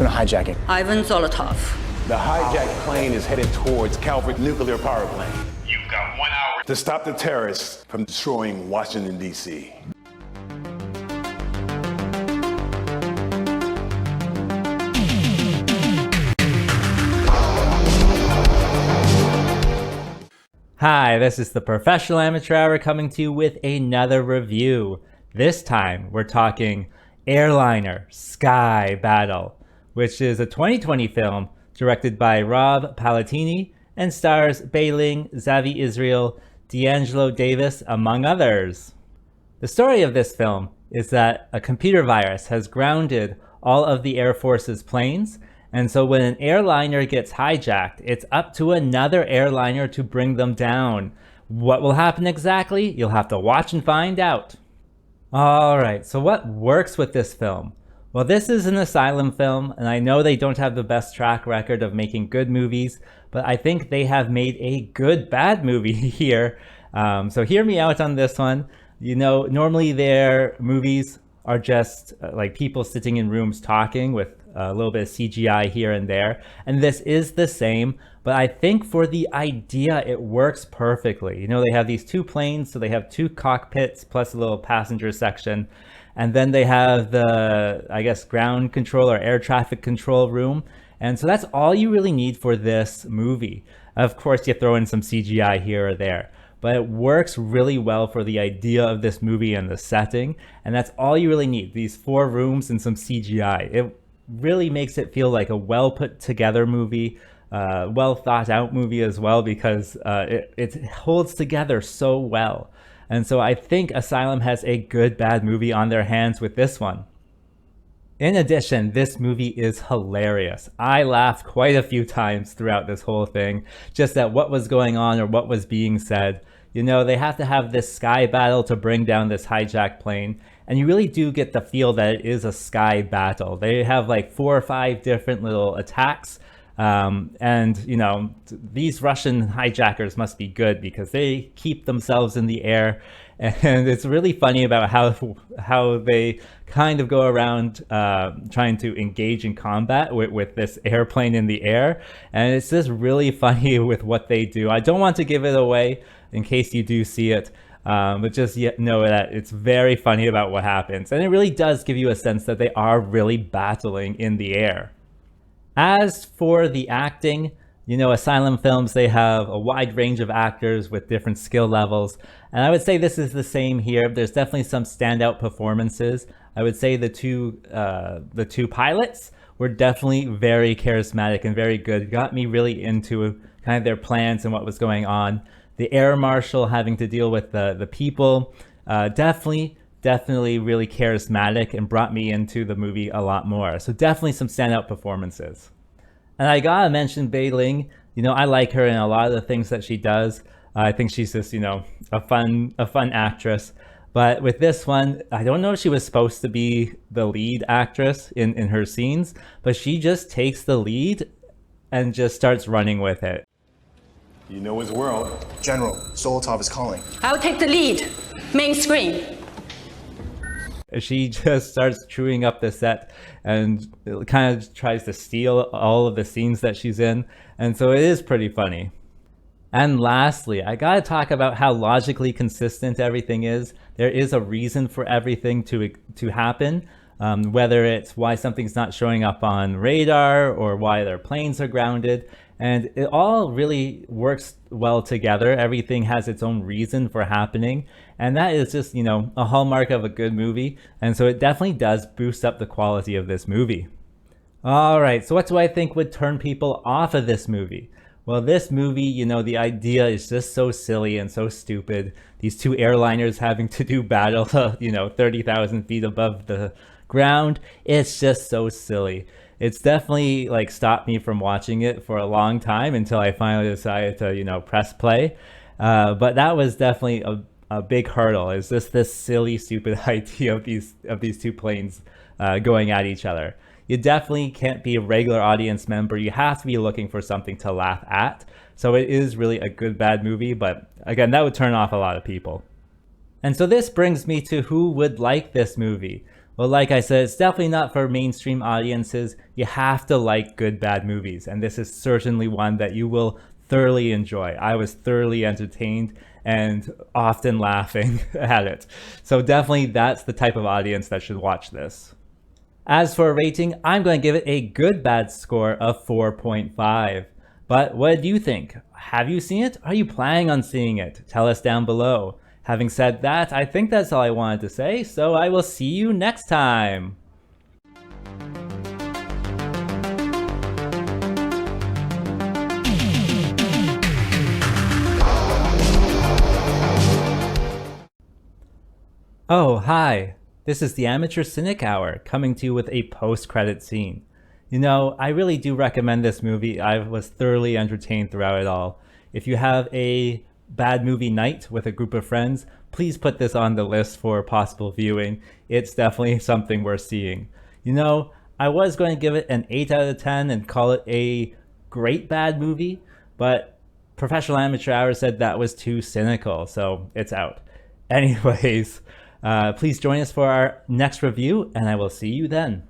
been a hijacking. Ivan Zolotov. The hijacked plane is headed towards Calvert Nuclear Power Plant. You've got 1 hour to stop the terrorists from destroying Washington, D.C. Hi, this is the Professional Amateur Hour coming to you with another review. This time, we're talking Airliner Sky Battle, which is a 2020 film directed by Rob Palatini and stars Bai Ling, Zavi Israel, D'Angelo Davis, among others. The story of this film is that a computer virus has grounded all of the Air Force's planes, and so when an airliner gets hijacked, it's up to another airliner to bring them down. What will happen exactly? You'll have to watch and find out. Alright, so what works with this film? Well, this is an Asylum film, and I know they don't have the best track record of making good movies, but I think they have made a good bad movie here. So hear me out on this one. You know, normally their movies are just like people sitting in rooms talking with a little bit of CGI here and there, and this is the same, but I think for the idea it works perfectly. You know, they have these two planes, so they have two cockpits plus a little passenger section, and then they have the, I guess, ground control or air traffic control room, and so that's all you really need for this movie. Of course, you throw in some CGI here or there, but it works really well for the idea of this movie and the setting, and that's all you really need, these 4 rooms and some CGI. It really makes it feel like a well put together movie, well thought out movie as well, because it holds together so well. And so I think Asylum has a good bad movie on their hands with this one. In addition, this movie is hilarious. I laughed quite a few times throughout this whole thing, just at what was going on or what was being said. You know, they have to have this sky battle to bring down this hijacked plane, and you really do get the feel that it is a sky battle. They have like 4 or 5 different little attacks, and you know, these Russian hijackers must be good because they keep themselves in the air, and it's really funny about how they kind of go around trying to engage in combat with this airplane in the air, and it's just really funny with what they do. I don't want to give it away in case you do see it, but just know that it's very funny about what happens, and it really does give you a sense that they are really battling in the air. As for the acting, you know, Asylum films, they have a wide range of actors with different skill levels, and I would say this is the same here. There's definitely some standout performances. I would say the two pilots were definitely very charismatic and very good. Got me really into kind of their plans and what was going on. The air marshal having to deal with the people, definitely really charismatic and brought me into the movie a lot more. So definitely some standout performances. And I gotta mention Bai Ling. You know, I like her in a lot of the things that she does. I think she's just, you know, a fun actress. But with this one, I don't know if she was supposed to be the lead actress in her scenes, but she just takes the lead and just starts running with it. You know his world. General, Zolotov is calling. I'll take the lead. Main screen. She just starts chewing up the set and kind of tries to steal all of the scenes that she's in. And so it is pretty funny. And lastly, I gotta talk about how logically consistent everything is. There is a reason for everything to happen, whether it's why something's not showing up on radar or why their planes are grounded. And it all really works well together. Everything has its own reason for happening. And that is just, you know, a hallmark of a good movie. And so it definitely does boost up the quality of this movie. All right, so what do I think would turn people off of this movie? Well, this movie, you know, the idea is just so silly and so stupid. These two airliners having to do battle, you know, 30,000 feet above the ground. It's just so silly. It's definitely like stopped me from watching it for a long time until I finally decided to, you know, press play. But that was definitely a big hurdle. Is just this silly, stupid idea of these two planes going at each other. You definitely can't be a regular audience member. You have to be looking for something to laugh at. So it is really a good bad movie, but again, that would turn off a lot of people. And so this brings me to who would like this movie. Well, like I said, it's definitely not for mainstream audiences. You have to like good bad movies, and this is certainly one that you will thoroughly enjoy. I was thoroughly entertained and often laughing at it. So definitely that's the type of audience that should watch this. As for a rating, I'm going to give it a good bad score of 4.5. But what do you think? Have you seen it? Are you planning on seeing it? Tell us down below. Having said that, I think that's all I wanted to say, so I will see you next time. Oh, hi. This is the Amateur Cynic Hour, coming to you with a post-credit scene. You know, I really do recommend this movie. I was thoroughly entertained throughout it all. If you have a bad movie night with a group of friends, please put this on the list for possible viewing. It's definitely something worth seeing. You know, I was going to give it an 8 out of 10 and call it a great bad movie, but Professional Amateur Hour said that was too cynical, so it's out. Anyways, please join us for our next review, and I will see you then.